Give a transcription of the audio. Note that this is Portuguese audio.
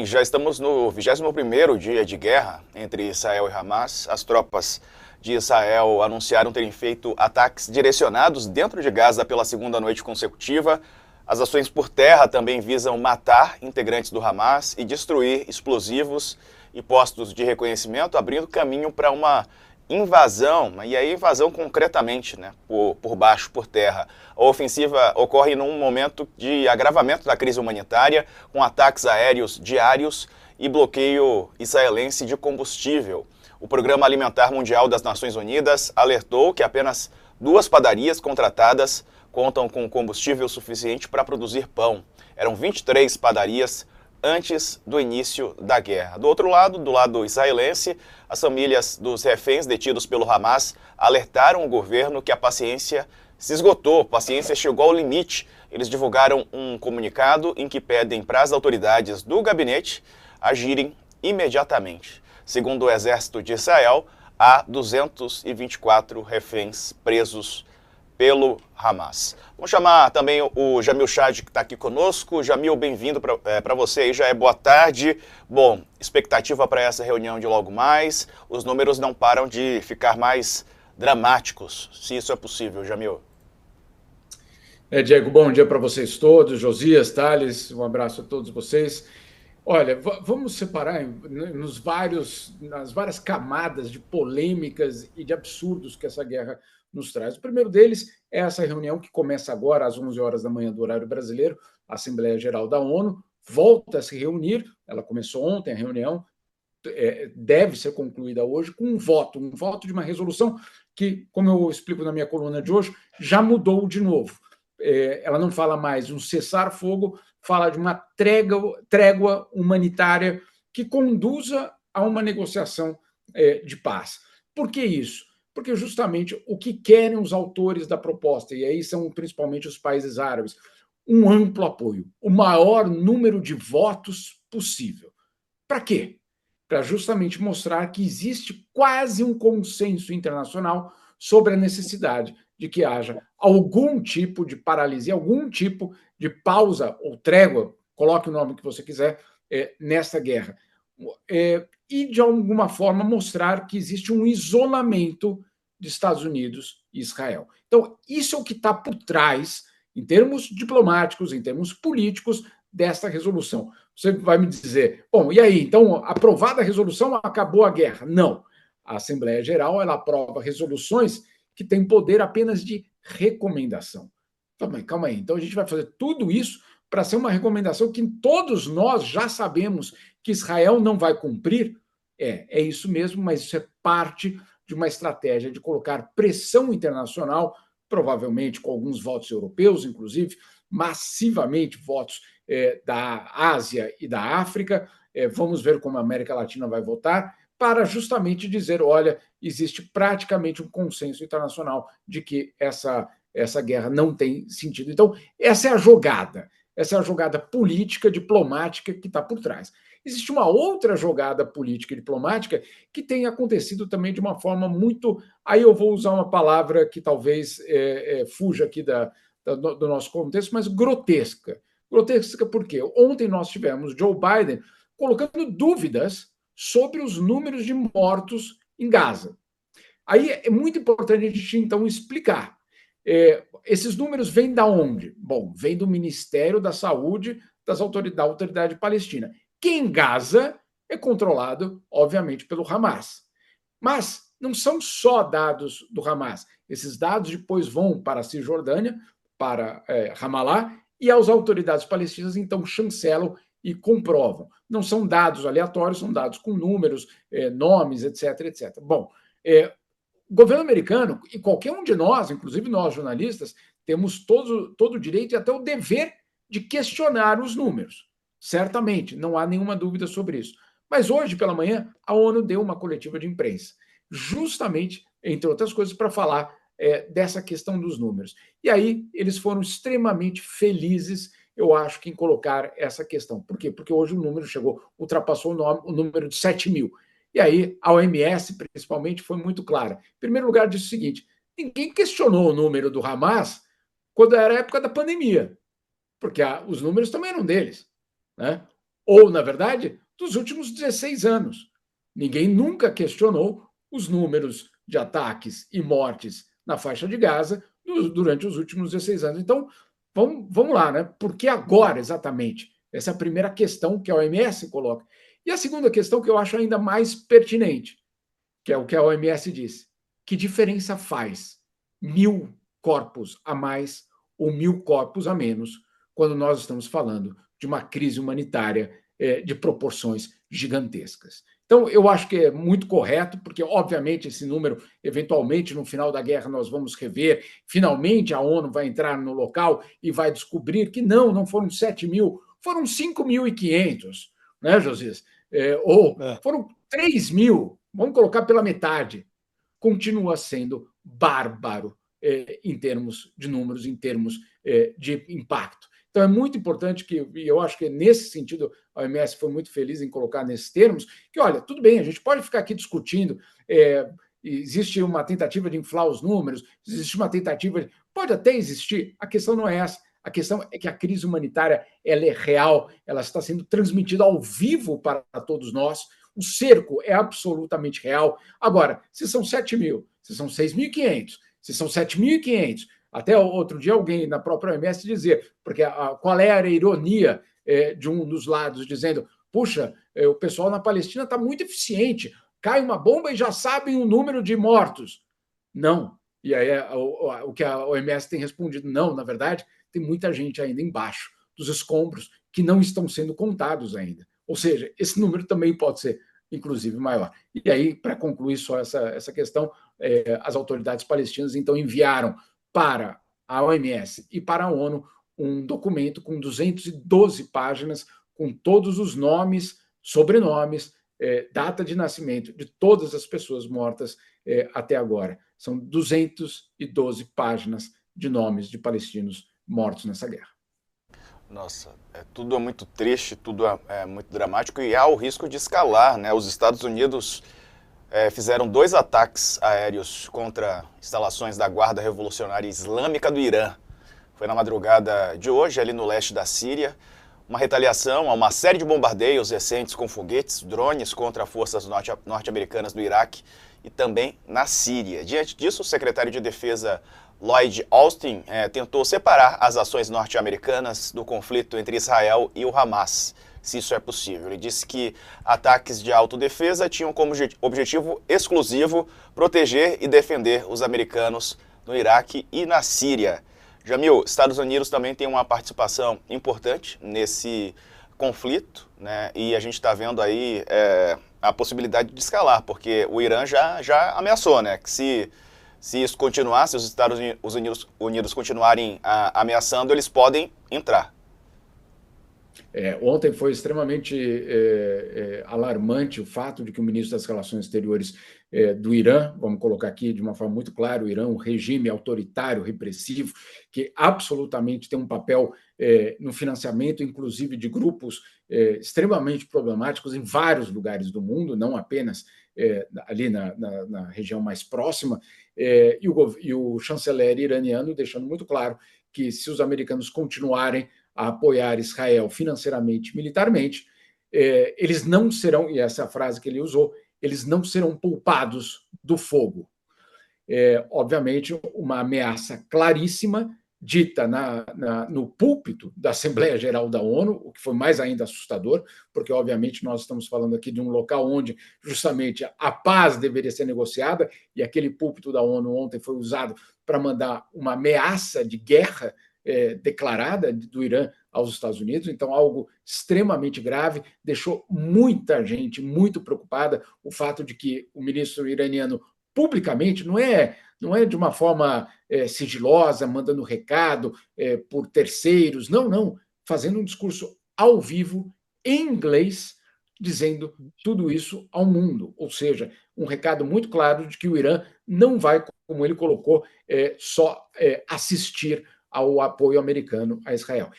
Já estamos no 21º dia de guerra entre Israel e Hamas. As tropas de Israel anunciaram terem feito ataques direcionados dentro de Gaza pela segunda noite consecutiva. As ações por terra também visam matar integrantes do Hamas e destruir explosivos e postos de reconhecimento, abrindo caminho para uma invasão, e aí invasão concretamente, né, por baixo, por terra. A ofensiva ocorre num momento de agravamento da crise humanitária, com ataques aéreos diários e bloqueio israelense de combustível. O Programa Alimentar Mundial das Nações Unidas alertou que apenas 2 padarias contratadas contam com combustível suficiente para produzir pão. Eram 23 padarias antes do início da guerra. Do outro lado, do lado israelense, as famílias dos reféns detidos pelo Hamas alertaram o governo que a paciência se esgotou, a paciência chegou ao limite. Eles divulgaram um comunicado em que pedem para as autoridades do gabinete agirem imediatamente. Segundo o exército de Israel, há 224 reféns presos pelo Hamas. Vamos chamar também o Jamil Chad, que está aqui conosco. Jamil, bem-vindo para você aí, já é boa tarde. Bom, expectativa para essa reunião de logo mais. Os números não param de ficar mais dramáticos, se isso é possível, Jamil. Diego, bom dia para vocês todos. Josias, Thales, um abraço a todos vocês. Olha, vamos separar nas várias camadas de polêmicas e de absurdos que essa guerra nos traz. O primeiro deles é essa reunião que começa agora às 11 horas da manhã do horário brasileiro, a Assembleia Geral da ONU volta a se reunir, ela começou ontem a reunião, deve ser concluída hoje com um voto de uma resolução que, como eu explico na minha coluna de hoje, já mudou de novo. Ela não fala mais de um cessar-fogo, fala de uma trégua humanitária que conduza a uma negociação de paz. Por que isso? Porque justamente o que querem os autores da proposta, e aí são principalmente os países árabes, um amplo apoio, o maior número de votos possível. Para quê? Para justamente mostrar que existe quase um consenso internacional sobre a necessidade de que haja algum tipo de paralisia, algum tipo de pausa ou trégua, coloque o nome que você quiser, nessa guerra. E, de alguma forma, mostrar que existe um isolamento de Estados Unidos e Israel. Então, isso é o que está por trás, em termos diplomáticos, em termos políticos, dessa resolução. Você vai me dizer, bom, e aí, então, aprovada a resolução, acabou a guerra? Não. A Assembleia Geral, ela aprova resoluções que têm poder apenas de recomendação. Calma aí, então a gente vai fazer tudo isso para ser uma recomendação que todos nós já sabemos que Israel não vai cumprir? É isso mesmo, mas isso é parte de uma estratégia de colocar pressão internacional, provavelmente com alguns votos europeus, inclusive, massivamente votos da Ásia e da África. Vamos ver como a América Latina vai votar, para justamente dizer, olha, existe praticamente um consenso internacional de que essa guerra não tem sentido. Então, essa é a jogada política, diplomática que está por trás. Existe uma outra jogada política e diplomática que tem acontecido também de uma forma muito. Aí eu vou usar uma palavra que talvez fuja aqui do nosso contexto, mas grotesca. Grotesca por quê? Ontem nós tivemos Joe Biden colocando dúvidas sobre os números de mortos em Gaza. Aí é muito importante a gente, então, explicar. Esses números vêm da onde? Bom, vem do Ministério da Saúde da Autoridade Palestina, que em Gaza é controlado, obviamente, pelo Hamas. Mas não são só dados do Hamas. Esses dados depois vão para a Cisjordânia, para Ramallah, e as autoridades palestinas, então, chancelam e comprovam. Não são dados aleatórios, são dados com números, nomes, etc, etc. Bom, o governo americano, e qualquer um de nós, inclusive nós jornalistas, temos todo o direito e até o dever de questionar os números. Certamente, não há nenhuma dúvida sobre isso. Mas hoje, pela manhã, a ONU deu uma coletiva de imprensa, justamente, entre outras coisas, para falar dessa questão dos números. E aí, eles foram extremamente felizes, eu acho, em colocar essa questão. Por quê? Porque hoje o número ultrapassou o número de 7 mil. E aí, a OMS, principalmente, foi muito clara. Em primeiro lugar, disse o seguinte: ninguém questionou o número do Hamas quando era a época da pandemia, porque os números também eram deles, né? ou, na verdade, dos últimos 16 anos. Ninguém nunca questionou os números de ataques e mortes na faixa de Gaza durante os últimos 16 anos. Então, vamos lá, né? Por que agora, exatamente? Essa é a primeira questão que a OMS coloca. E a segunda questão que eu acho ainda mais pertinente, que é o que a OMS diz. Que diferença faz 1.000 corpos a mais ou 1.000 corpos a menos quando nós estamos falando de uma crise humanitária de proporções gigantescas? Então, eu acho que é muito correto, porque, obviamente, esse número, eventualmente, no final da guerra, nós vamos rever. Finalmente, a ONU vai entrar no local e vai descobrir que não foram 7.000, foram 5.500, né, Josias? Ou foram 3.000, vamos colocar pela metade. Continua sendo bárbaro em termos de números, em termos de impacto. Então, é muito importante que, e eu acho que nesse sentido a OMS foi muito feliz em colocar nesses termos, que, olha, tudo bem, a gente pode ficar aqui discutindo, existe uma tentativa de inflar os números, existe uma tentativa, pode até existir, a questão não é essa. A questão é que a crise humanitária ela é real, ela está sendo transmitida ao vivo para todos nós, o cerco é absolutamente real. Agora, se são 7.000, se são 6.500, se são 7.500, até outro dia alguém na própria OMS dizer, porque qual era a ironia de um dos lados dizendo, puxa, o pessoal na Palestina está muito eficiente, cai uma bomba e já sabem o número de mortos. Não. E aí o que a OMS tem respondido, não, na verdade, tem muita gente ainda embaixo dos escombros que não estão sendo contados ainda. Ou seja, esse número também pode ser, inclusive, maior. E aí, para concluir só essa questão, as autoridades palestinas, então, enviaram para a OMS e para a ONU um documento com 212 páginas, com todos os nomes, sobrenomes, data de nascimento de todas as pessoas mortas até agora. São 212 páginas de nomes de palestinos mortos nessa guerra. Nossa, tudo é muito triste, tudo é muito dramático e há o risco de escalar, né? Os Estados Unidos fizeram 2 ataques aéreos contra instalações da Guarda Revolucionária Islâmica do Irã. Foi na madrugada de hoje, ali no leste da Síria, uma retaliação a uma série de bombardeios recentes com foguetes, drones contra forças norte-americanas do Iraque e também na Síria. Diante disso, o secretário de Defesa Lloyd Austin tentou separar as ações norte-americanas do conflito entre Israel e o Hamas, se isso é possível. Ele disse que ataques de autodefesa tinham como objetivo exclusivo proteger e defender os americanos no Iraque e na Síria. Jamil, Estados Unidos também tem uma participação importante nesse conflito, né? E a gente está vendo aí a possibilidade de escalar, porque o Irã já ameaçou, né? Que se isso continuar, se os Estados Unidos continuarem ameaçando, eles podem entrar. Ontem foi extremamente alarmante o fato de que o ministro das Relações Exteriores do Irã, vamos colocar aqui de uma forma muito clara, o Irã, um regime autoritário, repressivo, que absolutamente tem um papel no financiamento, inclusive, de grupos extremamente problemáticos em vários lugares do mundo, não apenas ali na região mais próxima, e o chanceler iraniano deixando muito claro que se os americanos continuarem a apoiar Israel financeiramente e militarmente, eles não serão, e essa é a frase que ele usou, eles não serão poupados do fogo. Obviamente, uma ameaça claríssima, dita no púlpito da Assembleia Geral da ONU, o que foi mais ainda assustador, porque, obviamente, nós estamos falando aqui de um local onde, justamente, a paz deveria ser negociada, e aquele púlpito da ONU ontem foi usado para mandar uma ameaça de guerra declarada do Irã aos Estados Unidos, então algo extremamente grave, deixou muita gente muito preocupada o fato de que o ministro iraniano publicamente, não é de uma forma sigilosa, mandando recado por terceiros, não, fazendo um discurso ao vivo, em inglês, dizendo tudo isso ao mundo, ou seja, um recado muito claro de que o Irã não vai, como ele colocou, só assistir ao apoio americano a Israel.